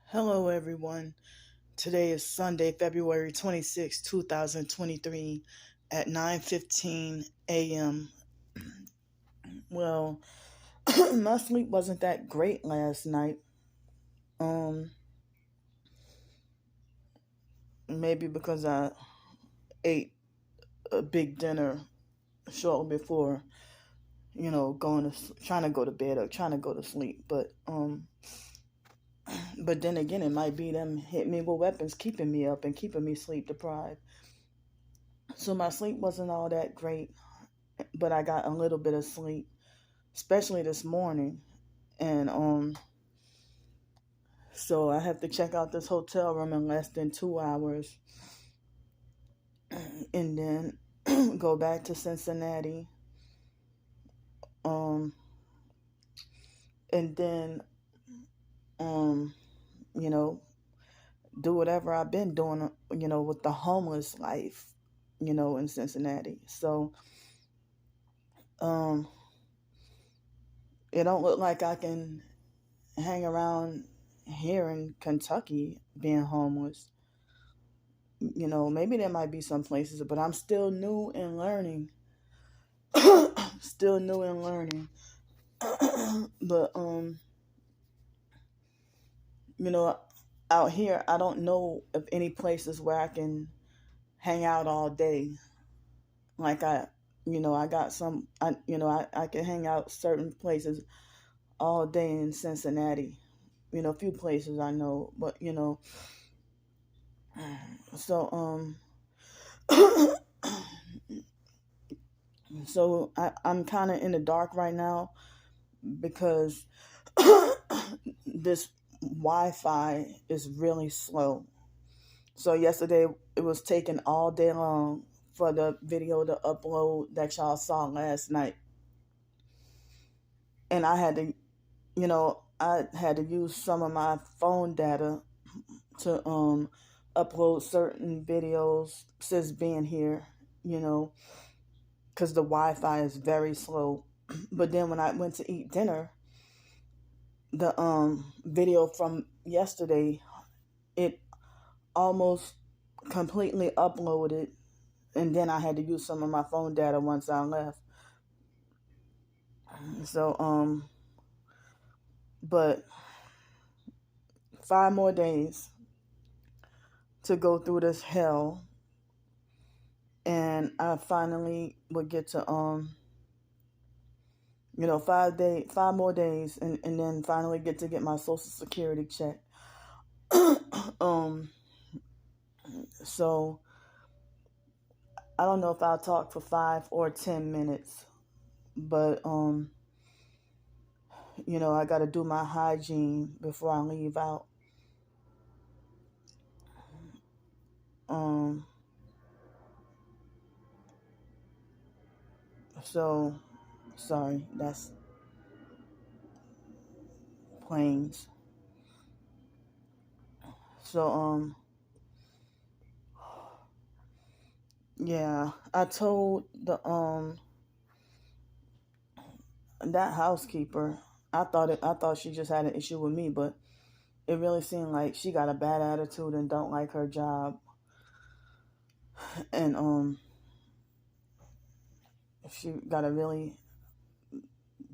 Hello, everyone. Today is Sunday, February 26, 2023 at 9:15 a.m. Well, my sleep wasn't that great last night. Um, Maybe because I ate a big dinner shortly before, trying to go to bed or trying to go to sleep. But then again, it might be them hitting me with weapons, keeping me up and keeping me sleep deprived. So my sleep wasn't all that great, but I got a little bit of sleep, especially this morning. And so I have to check out this hotel room in less than 2 hours, and then go back to Cincinnati. Um, and then um, you know, do whatever I've been doing, with the homeless life, in Cincinnati. So um, it don't look like I can hang around here in Kentucky being homeless. Maybe there might be some places, but I'm still new and learning. Still new and learning. But you know, out here I don't know of any places where I can hang out all day. Like I got some I can hang out certain places all day in Cincinnati. A few places I know, but so so I'm kind of in the dark right now because this Wi-Fi is really slow. So yesterday it was taking all day long for the video to upload that y'all saw last night, and I had to use some of my phone data to upload certain videos since being here. You know, because the Wi-Fi is very slow. But then when I went to eat dinner, the video from yesterday, it almost completely uploaded, and then I had to use some of my phone data once I left. So but 5 more days to go through this hell, and I finally would get to 5 more days, and then finally get my Social Security check. um so I don't know if I'll talk for 5 or 10 minutes, but I got to do my hygiene before I leave out. Um, so sorry, that's planes. So yeah, I told the that housekeeper. I thought she just had an issue with me, but it really seemed like she got a bad attitude and don't like her job. And she got a really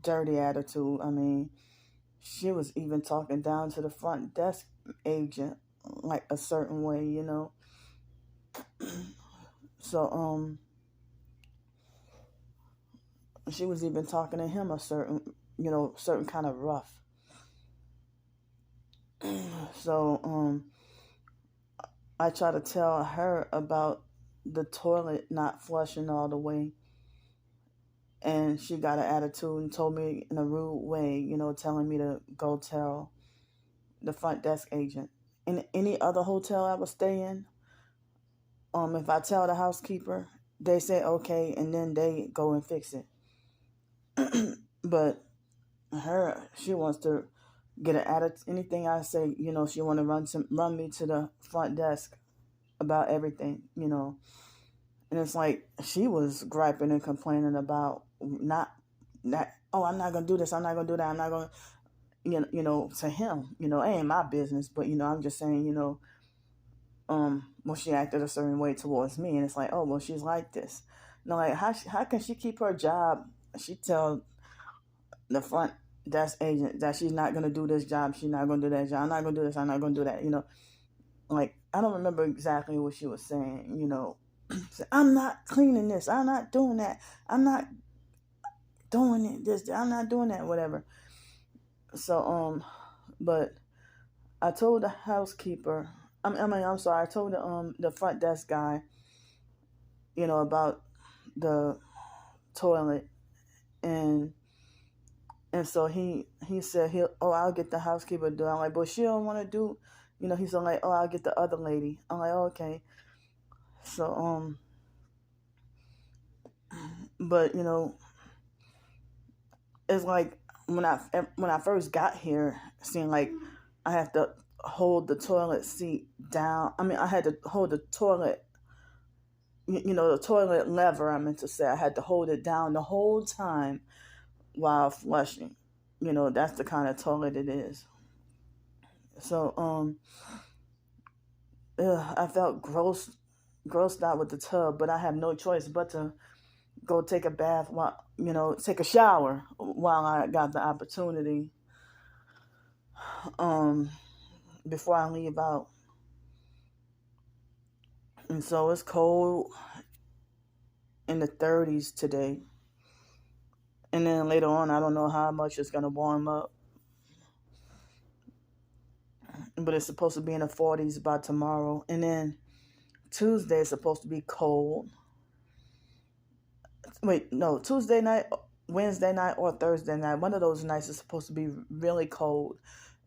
dirty attitude. I mean, she was even talking down to the front desk agent like a certain way. So she was even talking to him a certain kind of rough. So I try to tell her about the toilet not flushing all the way, and she got an attitude and told me in a rude way, telling me to go tell the front desk agent. In any other hotel I would stay in, if I tell the housekeeper, they say okay, and then they go and fix it. But she wants to get an attitude. Anything I say, she want to run me to the front desk about everything, And it's like she was griping and complaining about not that. Oh, I'm not gonna do this. I'm not gonna do that. I'm not gonna, to him, it ain't my business, but I'm just saying, well, she acted a certain way towards me, and it's like, oh, well, she's like this. No, like how can she keep her job? She tell the front desk agent that she's not gonna do this job, she's not gonna do that job, I'm not gonna do this, I'm not gonna do that. Like I don't remember exactly what she was saying. I'm not cleaning this, I'm not doing that, I'm not doing it, this, I'm not doing that, whatever. So but I told the housekeeper. I'm sorry. I told the front desk guy, about the toilet, and so he said I'll get the housekeeper to do it. I'm like, but she don't want to do, he's like, oh, I'll get the other lady. I'm like, oh, okay. So but it's like when I first got here, it seemed like I have to hold the toilet seat down. I had to hold the toilet, the toilet lever. I meant to say I had to hold it down the whole time while flushing. That's the kind of toilet it is. So I felt grossed out with the tub, but I have no choice but to go take a bath while take a shower while I got the opportunity. Before I leave out. And so it's cold in the 30s today. And then later on, I don't know how much it's going to warm up. But it's supposed to be in the 40s by tomorrow. And then Tuesday is supposed to be cold. Wait, no, Tuesday night, Wednesday night, or Thursday night. One of those nights is supposed to be really cold.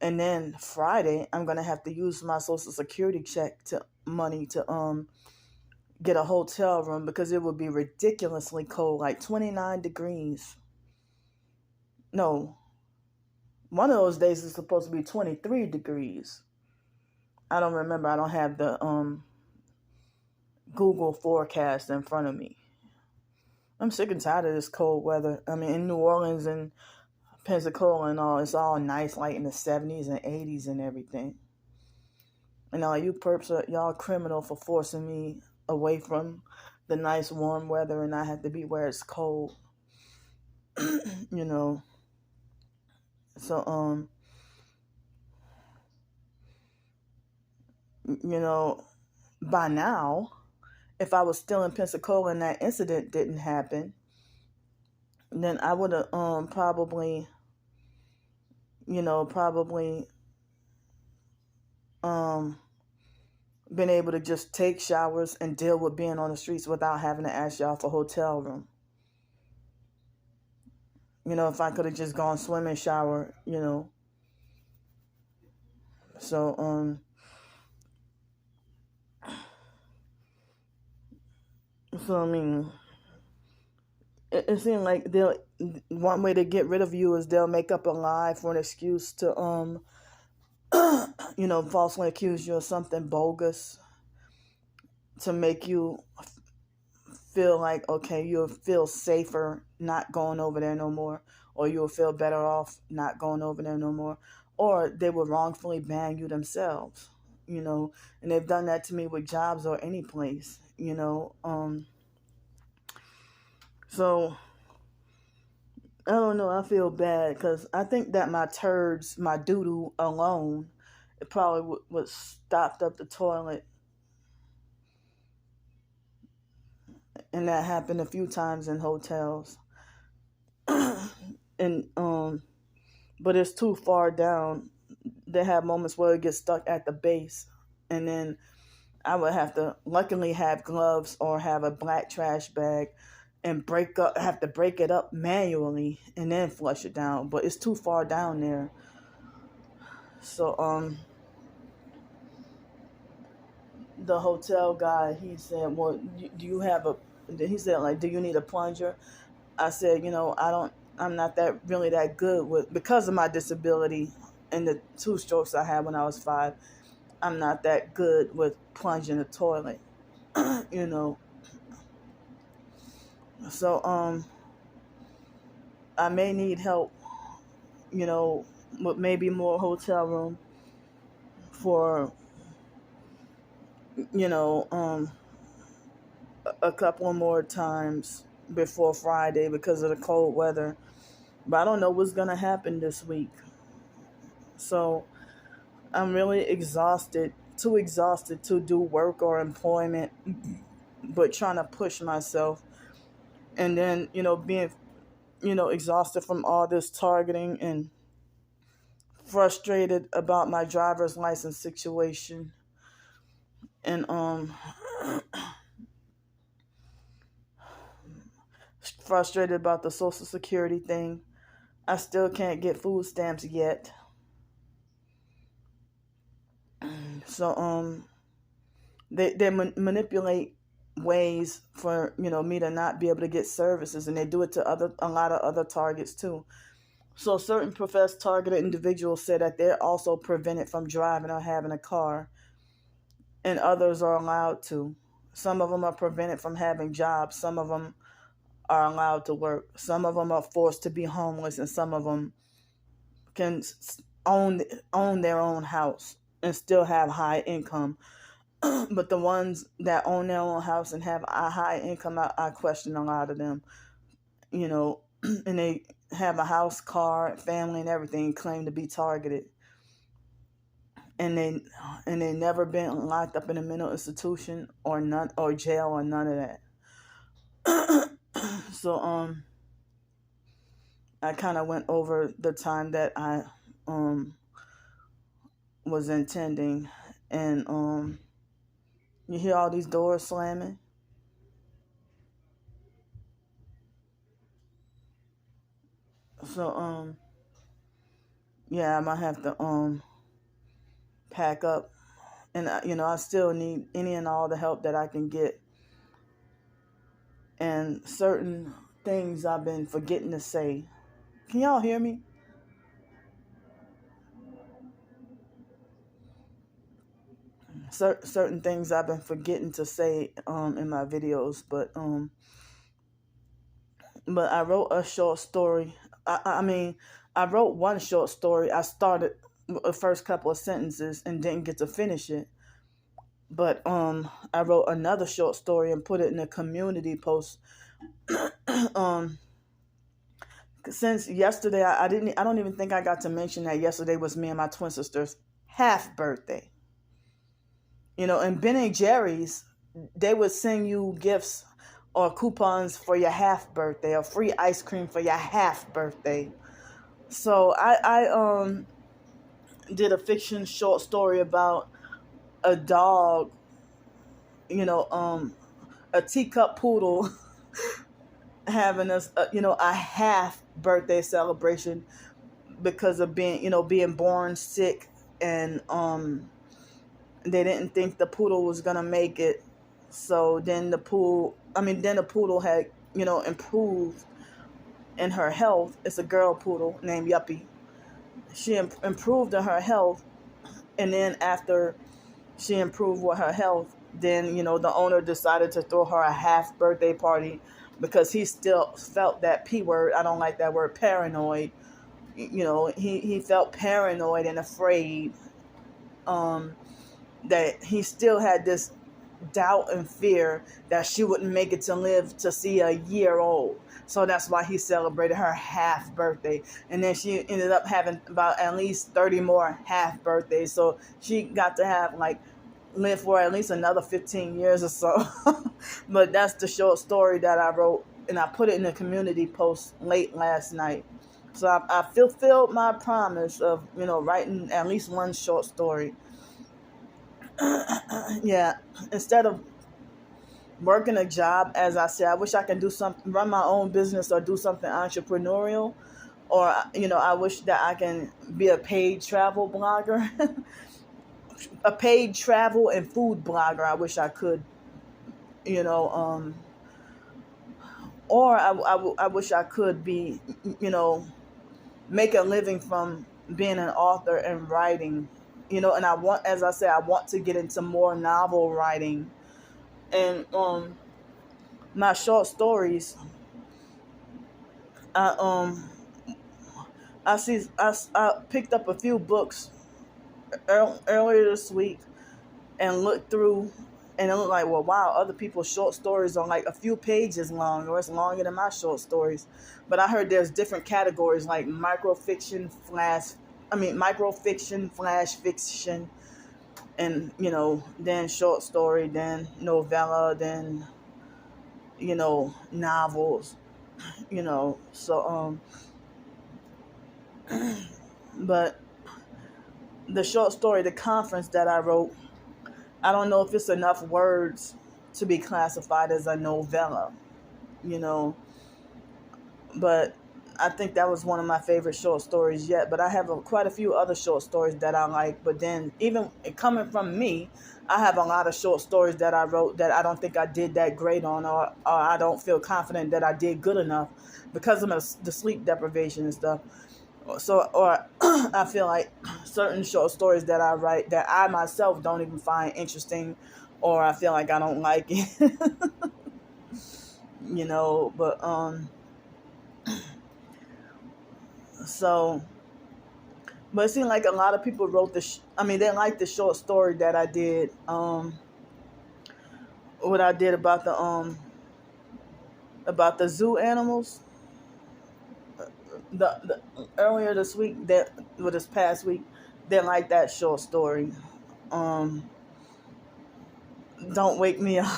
And then Friday, I'm going to have to use my Social Security check money to get a hotel room because it would be ridiculously cold, like 29 degrees. No, one of those days is supposed to be 23 degrees. I don't remember. I don't have the Google forecast in front of me. I'm sick and tired of this cold weather. In New Orleans and Pensacola and all, it's all nice, like in the 70s and 80s and everything. And all you perps y'all criminal for forcing me away from the nice warm weather, and I have to be where it's cold. So by now, if I was still in Pensacola and that incident didn't happen, then I would have probably been able to just take showers and deal with being on the streets without having to ask y'all for a hotel room. If I could have just gone swim and shower, So it seemed like one way to get rid of you is they'll make up a lie for an excuse to falsely accuse you of something bogus to make you feel like, okay, you'll feel safer not going over there no more, or you'll feel better off not going over there no more, or they will wrongfully ban you themselves, and they've done that to me with jobs or any place, So I don't know, I feel bad because I think that my turds, my doo-doo alone, it probably would stopped up the toilet. And that happened a few times in hotels. And but it's too far down. They have moments where it gets stuck at the base, and then I would have to luckily have gloves or have a black trash bag and have to break it up manually and then flush it down. But it's too far down there. So the hotel guy, he said, well, do you have he said, like, do you need a plunger? I said, I'm not really that good because of my disability and the 2 strokes I had when I was 5, I'm not that good with plunging the toilet, So I may need help, with maybe more hotel room for, you know, a couple more times before Friday because of the cold weather. But I don't know what's going to happen this week. So I'm really exhausted, too exhausted to do work or employment, but trying to push myself. And then, being, exhausted from all this targeting and frustrated about my driver's license situation. And frustrated about the Social Security thing. I still can't get food stamps yet. So they manipulate ways for me to not be able to get services, and they do it to a lot of other targets too. So certain professed targeted individuals said that they're also prevented from driving or having a car, and others are allowed to. Some of them are prevented from having jobs. Some of them are allowed to work. Some of them are forced to be homeless, and some of them can own their own house and still have high income. But the ones that own their own house and have a high income, I question a lot of them, and they have a house, car, family, and everything, claim to be targeted, and they never been locked up in a mental institution or jail or none of that. So I kind of went over the time that I was intending, and you hear all these doors slamming. So yeah, I might have to pack up, and I still need any and all the help that I can get. And certain things I've been forgetting to say. Can y'all hear me? Certain things I've been forgetting to say in my videos, but I wrote a short story. I mean, I wrote one short story. I started the first couple of sentences and didn't get to finish it. But I wrote another short story and put it in a community post. Since yesterday, I don't even think I got to mention that yesterday was me and my twin sister's half birthday. And Ben and Jerry's, they would send you gifts or coupons for your half birthday or free ice cream for your half birthday. So I did a fiction short story about a dog, a teacup poodle having a half birthday celebration because of being born sick, and they didn't think the poodle was gonna make it. So then the poodle had improved in her health. It's a girl poodle named Yuppie. She improved in her health, and then after she improved with her health, then the owner decided to throw her a half birthday party because he still felt that P word. I don't like that word, paranoid. He felt paranoid and afraid, that he still had this doubt and fear that she wouldn't make it to live to see a year old. So that's why he celebrated her half birthday. And then she ended up having about at least 30 more half birthdays. So she got to live for at least another 15 years or so. But that's the short story that I wrote, and I put it in a community post late last night. So I fulfilled my promise of, writing at least one short story. Yeah, instead of working a job, as I said, I wish I could run my own business or do something entrepreneurial, or I wish that I can be a paid travel blogger, a paid travel and food blogger. I wish I could, or I wish I could be, make a living from being an author and writing. And as I said, I want to get into more novel writing. And my short stories, I I picked up a few books earlier this week and looked through, and it looked like, well, wow, other people's short stories are like a few pages long, or it's longer than my short stories. But I heard there's different categories like microfiction, flash fiction, and then short story, then novella, then novels, so but the short story, the conference that I wrote, I don't know if it's enough words to be classified as a novella, you know, but I think that was one of my favorite short stories yet. But I have quite a few other short stories that I like. But then, even coming from me, I have a lot of short stories that I wrote that I don't think I did that great on, or I don't feel confident that I did good enough because of the sleep deprivation and stuff. So, or I feel like certain short stories that I write that I myself don't even find interesting, or I feel like I don't like it, but so, but it seemed like a lot of people wrote they liked the short story that I did, what I did about the zoo animals. The earlier this week, this past week, they liked that short story. Don't Wake Me Up.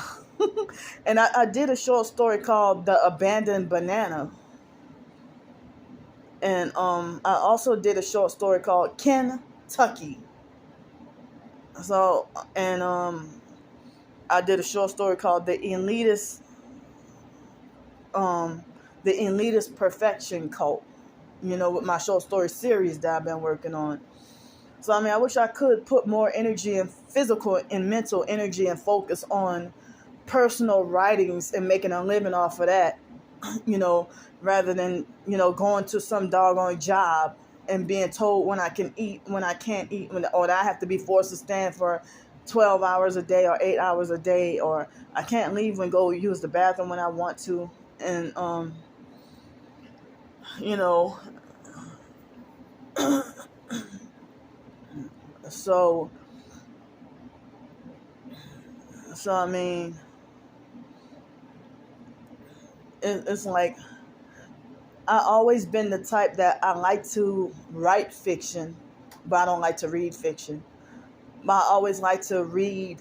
And I did a short story called The Abandoned Banana. And I also did a short story called Kentucky. So, and I did a short story called The Elitist Perfection Cult, with my short story series that I've been working on. So, I wish I could put more energy and physical and mental energy and focus on personal writings and making a living off of that, rather than, going to some doggone job and being told when I can eat, when I can't eat, or that I have to be forced to stand for 12 hours a day or 8 hours a day, or I can't leave and go use the bathroom when I want to. And, so it's like I always been the type that I like to write fiction, but I don't like to read fiction. But I always like to read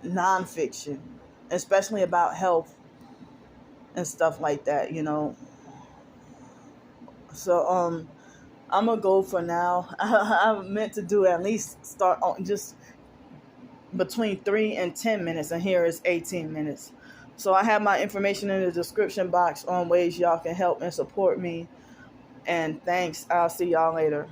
nonfiction, especially about health and stuff like that, So I'm gonna go for now. I meant to do at least start on just between 3 and 10 minutes, and here is 18 minutes. So I have my information in the description box on ways y'all can help and support me. And thanks. I'll see y'all later.